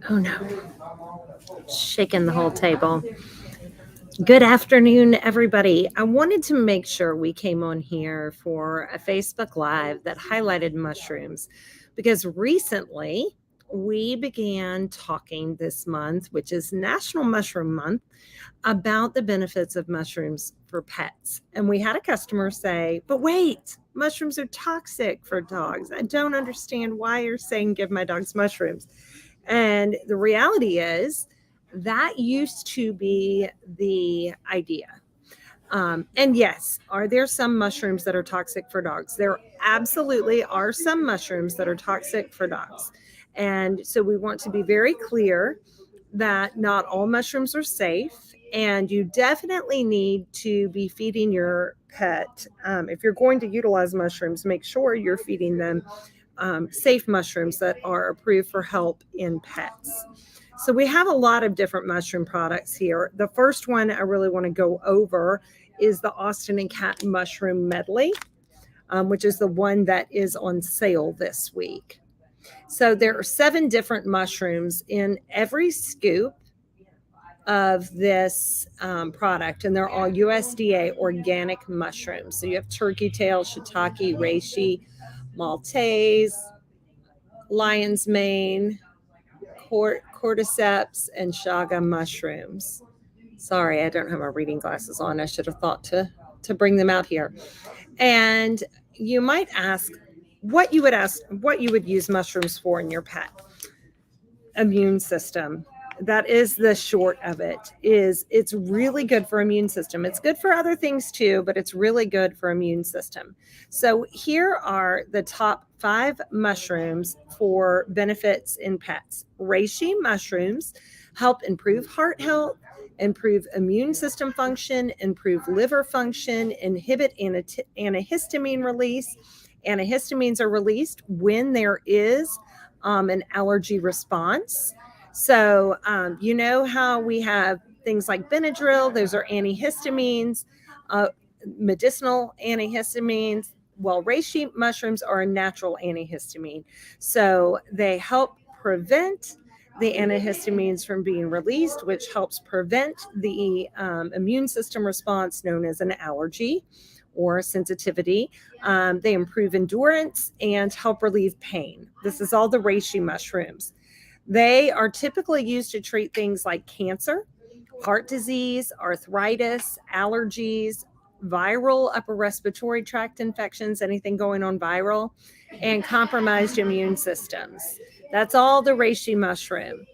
Oh no, shaking the whole table. Good afternoon, everybody. I wanted to make sure we came on here for a Facebook Live that highlighted mushrooms because recently we began talking this month, which is National Mushroom Month, about the benefits of mushrooms for pets. And we had a customer say, but wait, mushrooms are toxic for dogs. I don't understand why you're saying give my dogs mushrooms. And the reality is, that used to be the idea. And yes, are there some mushrooms that are toxic for dogs? There absolutely are some mushrooms that are toxic for dogs. And so we want to be very clear that not all mushrooms are safe. And you definitely need to be feeding your pet. If you're going to utilize mushrooms, make sure you're feeding them safe mushrooms that are approved for help in pets. So we have a lot of different mushroom products here. The first one I really want to go over is the Austin and Cat Mushroom Medley, which is the one that is on sale this week. So there are 7 different mushrooms in every scoop of this product, and they're all USDA organic mushrooms. So you have turkey tail, shiitake, reishi, Maltese, lion's mane, cordyceps, and chaga mushrooms. Sorry, I don't have my reading glasses on. I should have thought to bring them out here. And you might ask what you would use mushrooms for in your pet immune system. That is the short of it. Is it's really good for immune system. It's good for other things too, but it's really good for immune system. So here are the top 5 mushrooms for benefits in pets. Reishi mushrooms help improve heart health, improve immune system function, improve liver function, inhibit antihistamine release. Antihistamines are released when there is an allergy response. So, you know how we have things like Benadryl, those are antihistamines, uh, medicinal antihistamines. Well, reishi mushrooms are a natural antihistamine. So, they help prevent the antihistamines from being released, which helps prevent the immune system response known as an allergy or sensitivity. They improve endurance and help relieve pain. This is all the reishi mushrooms. They are typically used to treat things like cancer, heart disease, arthritis, allergies, viral upper respiratory tract infections, anything going on viral, and compromised immune systems. That's all the reishi mushroom.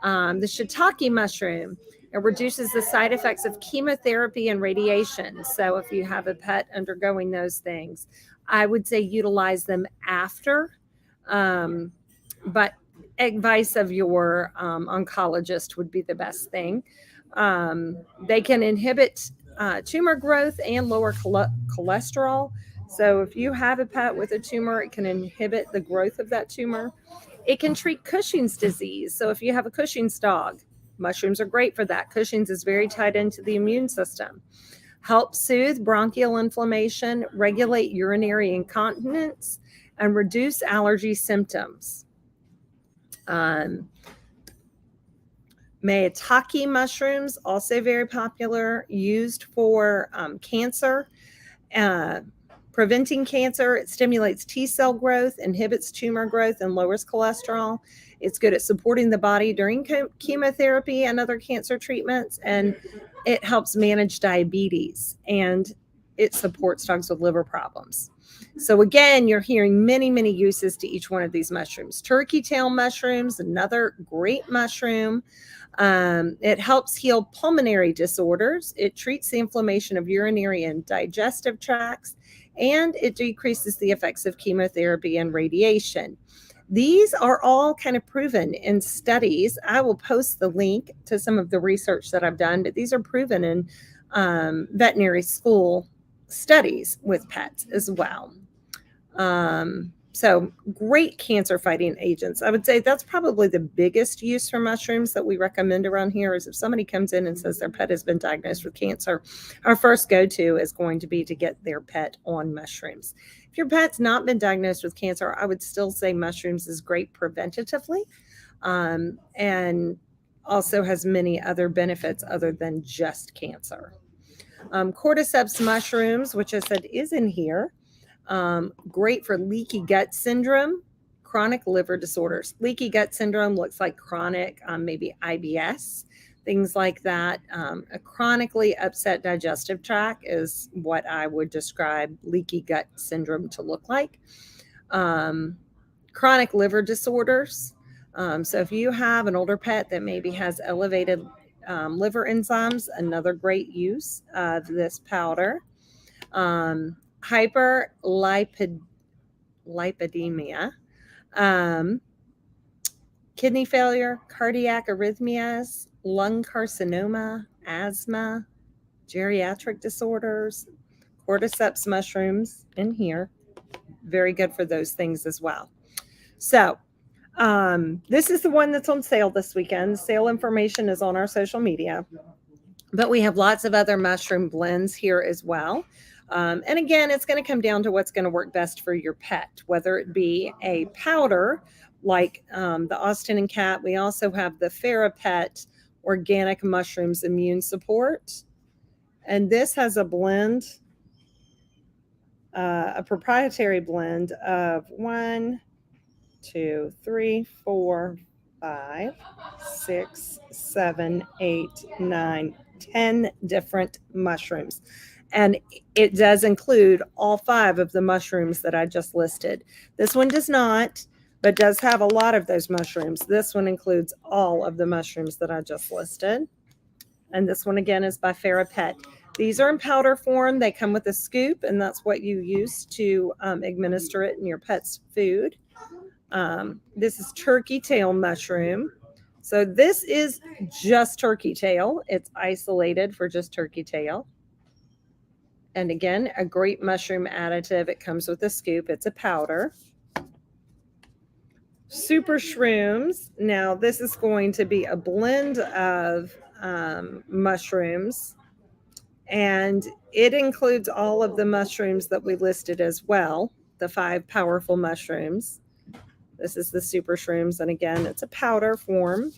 The shiitake mushroom, it reduces the side effects of chemotherapy and radiation. So if you have a pet undergoing those things, I would say utilize them after. But advice of your oncologist would be the best thing. They can inhibit tumor growth and lower cholesterol. So if you have a pet with a tumor, it can inhibit the growth of that tumor. It can treat Cushing's disease. So if you have a Cushing's dog, mushrooms are great for that. Cushing's is very tied into the immune system. Help soothe bronchial inflammation, regulate urinary incontinence, and reduce allergy symptoms. Um, Maitake mushrooms, also very popular, used for cancer, uh, preventing cancer. It stimulates T cell growth, inhibits tumor growth, and lowers cholesterol. It's good at supporting the body during chemotherapy and other cancer treatments, and it helps manage diabetes, and it supports dogs with liver problems. So again, you're hearing many, many uses to each one of these mushrooms. Turkey tail mushrooms, another great mushroom. It helps heal pulmonary disorders. It treats the inflammation of urinary and digestive tracts, and it decreases the effects of chemotherapy and radiation. These are all kind of proven in studies. I will post the link to some of the research that I've done, but these are proven in veterinary school studies with pets as well. So great cancer fighting agents. I would say that's probably the biggest use for mushrooms that we recommend around here is if somebody comes in and says their pet has been diagnosed with cancer, our first go-to is going to be to get their pet on mushrooms. If your pet's not been diagnosed with cancer, I would still say mushrooms is great preventatively, and also has many other benefits other than just cancer. Cordyceps mushrooms, which I said is in here, great for leaky gut syndrome, chronic liver disorders. Leaky gut syndrome looks like chronic, maybe IBS, things like that. A chronically upset digestive tract is what I would describe leaky gut syndrome to look like. Chronic liver disorders. So if you have an older pet that maybe has elevated liver enzymes, another great use of this powder. Hyperlipidemia, kidney failure, cardiac arrhythmias, lung carcinoma, asthma, geriatric disorders, cordyceps mushrooms in here. Very good for those things as well. So this is the one that's on sale this weekend. Sale information is on our social media, but we have lots of other mushroom blends here as well. And again, it's going to come down to what's going to work best for your pet, whether it be a powder like the Austin and Cat. We also have the TheraPet Organic Mushrooms Immune Support. And this has a blend, a proprietary blend of 1, 2, 3, 4, 5, 6, 7, 8, 9, 10 different mushrooms. And it does include all 5 of the mushrooms that I just listed. This one does not, but does have a lot of those mushrooms. This one includes all of the mushrooms that I just listed. And this one again is by TheraPet. These are in powder form. They come with a scoop, and that's what you use to administer it in your pet's food. This is turkey tail mushroom. So this is just turkey tail. It's isolated for just turkey tail. And again, a great mushroom additive. It comes with a scoop. It's a powder. Super Shrooms. Now, this is going to be a blend of mushrooms, and it includes all of the mushrooms that we listed as well, the 5 powerful mushrooms. This is the Super Shrooms, and again, it's a powder form.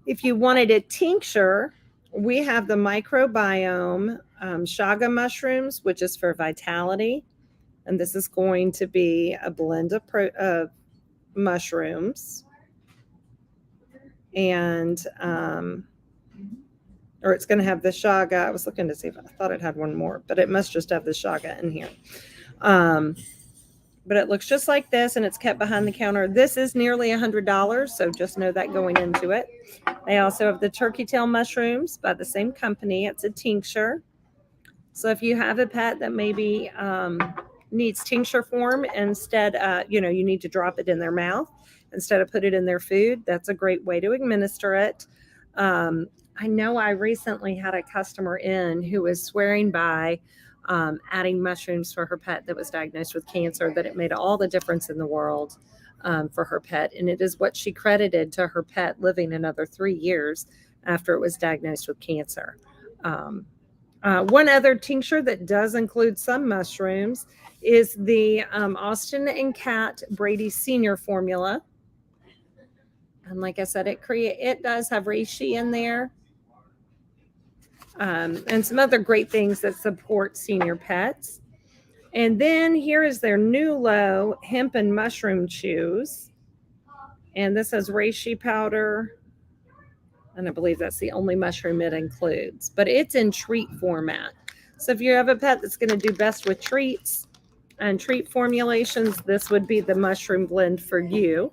If you wanted a tincture, we have the microbiome chaga mushrooms, which is for vitality. And this is going to be a blend of mushrooms. And, or it's going to have the chaga. I was looking to see if I thought it had one more, but it must just have the chaga in here. But it looks just like this, and it's kept behind the counter. This is nearly $100, so just know that going into it. They also have the turkey tail mushrooms by the same company. It's a tincture. So if you have a pet that maybe needs tincture form instead, you need to drop it in their mouth instead of put it in their food, that's a great way to administer it. I know I recently had a customer in who was swearing by adding mushrooms for her pet that was diagnosed with cancer, that it made all the difference in the world for her pet. And it is what she credited to her pet living another 3 years after it was diagnosed with cancer. One other tincture that does include some mushrooms is the Austin and Cat Brady Senior formula. And like I said, it does have reishi in there. And some other great things that support senior pets. And then here is their new low hemp and mushroom chews. And this has reishi powder. And I believe that's the only mushroom it includes. But it's in treat format. So if you have a pet that's going to do best with treats and treat formulations, this would be the mushroom blend for you.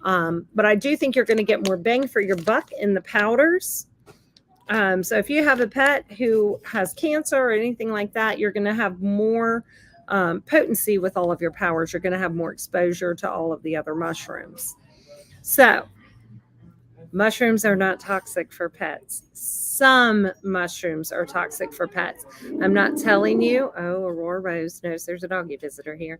But I do think you're going to get more bang for your buck in the powders. So if you have a pet who has cancer or anything like that, you're going to have more potency with all of your powders. You're going to have more exposure to all of the other mushrooms. So Mushrooms are not toxic for pets. Some mushrooms are toxic for pets. I'm not telling you, oh, Aurora Rose knows there's a doggy visitor here.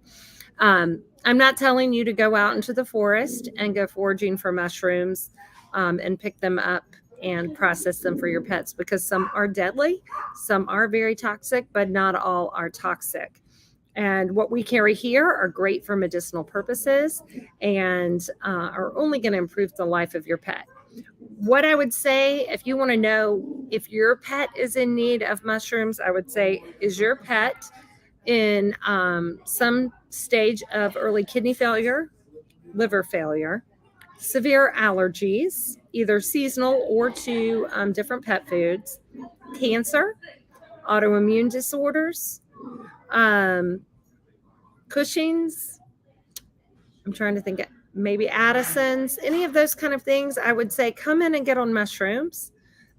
I'm not telling you to go out into the forest and go foraging for mushrooms and pick them up and process them for your pets, because some are deadly, some are very toxic, but not all are toxic. And what we carry here are great for medicinal purposes and are only going to improve the life of your pet. What I would say, if you want to know if your pet is in need of mushrooms, I would say, is your pet in some stage of early kidney failure, liver failure, severe allergies, either seasonal or to different pet foods, cancer, autoimmune disorders, Cushing's, I'm trying to think, maybe Addison's, any of those kind of things, I would say come in and get on mushrooms.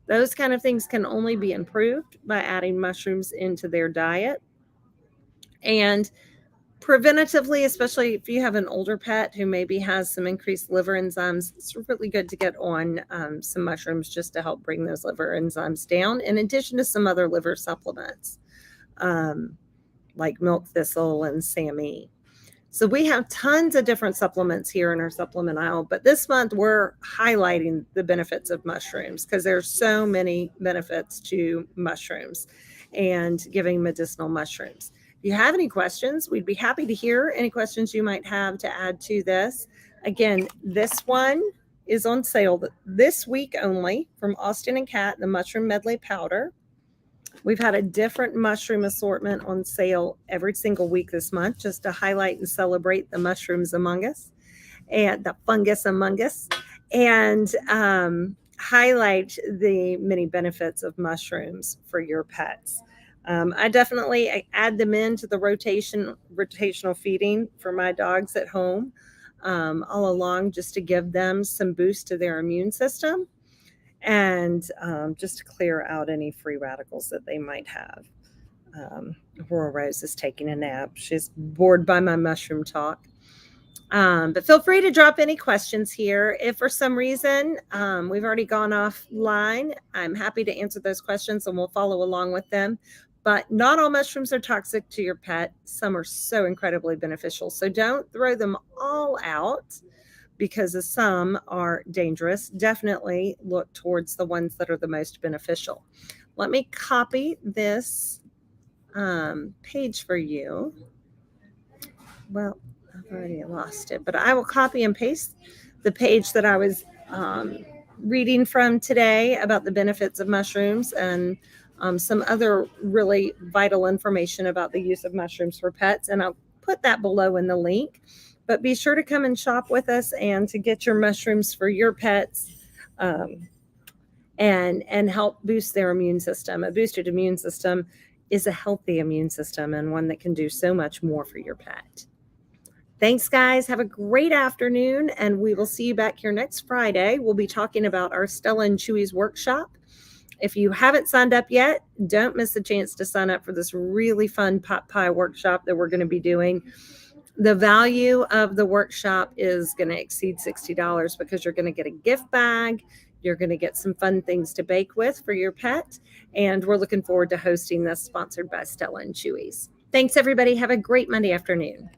Those kind of things can only be improved by adding mushrooms into their diet. And preventatively, especially if you have an older pet who maybe has some increased liver enzymes, it's really good to get on some mushrooms just to help bring those liver enzymes down, in addition to some other liver supplements like milk thistle and SAMe. So we have tons of different supplements here in our supplement aisle, but this month we're highlighting the benefits of mushrooms because there's so many benefits to mushrooms and giving medicinal mushrooms. If you have any questions, we'd be happy to hear any questions you might have to add to this. Again, this one is on sale this week only from Austin & Cat, the Mushroom Medley Powder. We've had a different mushroom assortment on sale every single week this month just to highlight and celebrate the mushrooms among us and the fungus among us, and highlight the many benefits of mushrooms for your pets. I definitely add them into the rotational feeding for my dogs at home all along, just to give them some boost to their immune system and just to clear out any free radicals that they might have. Aurora Rose is taking a nap. She's bored by my mushroom talk. But feel free to drop any questions here. If for some reason we've already gone offline, I'm happy to answer those questions and we'll follow along with them. But not all mushrooms are toxic to your pet. Some are so incredibly beneficial. So don't throw them all out because some are dangerous. Definitely look towards the ones that are the most beneficial. Let me copy this page for you. Well, I've already lost it, but I will copy and paste the page that I was reading from today about the benefits of mushrooms and some other really vital information about the use of mushrooms for pets. And I'll put that below in the link. But be sure to come and shop with us and to get your mushrooms for your pets and help boost their immune system. A boosted immune system is a healthy immune system and one that can do so much more for your pet. Thanks, guys. Have a great afternoon, and we will see you back here next Friday. We'll be talking about our Stella and Chewy's workshop. If you haven't signed up yet, don't miss the chance to sign up for this really fun pot pie workshop that we're going to be doing. The value of the workshop is going to exceed $60 because you're going to get a gift bag. You're going to get some fun things to bake with for your pet. And we're looking forward to hosting this, sponsored by Stella and Chewy's. Thanks, everybody. Have a great Monday afternoon.